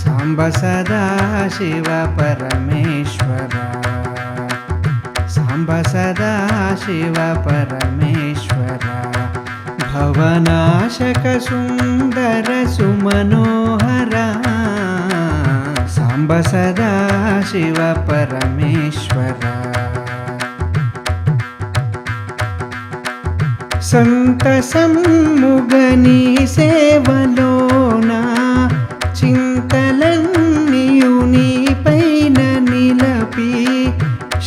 साम्ब सदा शिव परमेश्वर साम्ब सदा शिव परमेश्वर भवनाशक सुन्दर सुमनोहर साम्ब सदा शिव परमेश्वर संत सम्मुगनी सेवलोना చింతలన్నీయు నీపైన నిలపి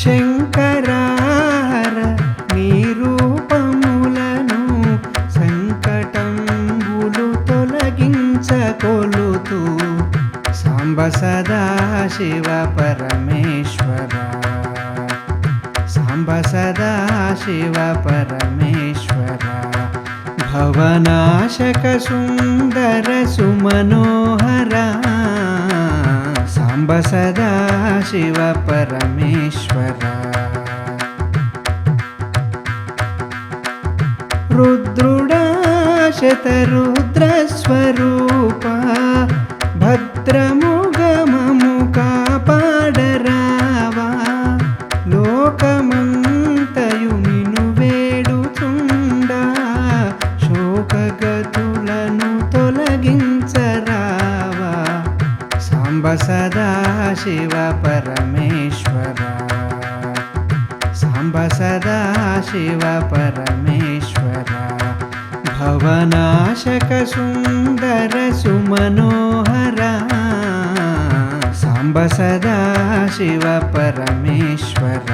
శంకరార నీ రూపములను సంకటంబులు తొలగించకొలుతూ సాంబ సదా శివ పరమేశ్వర సాంబ సదా శివ పరమేశ్వర भवनाशक सुन्दर सुमनोहर साम्ब सदा शिव परमेश्वर रुद्रुडा शतरुद्रस्वरूप भद्रमुगममु कापाडरावा लोकमंतयु निनु वेडुचुंडा శోకగతులను తొలగించరావా సాంబ సదా శివ పరమేశ్వర సాంబ సదా శివ పరమేశ్వర భవనాశక సుందర సుమనోహర సాంబ సదా శివ పరమేశ్వర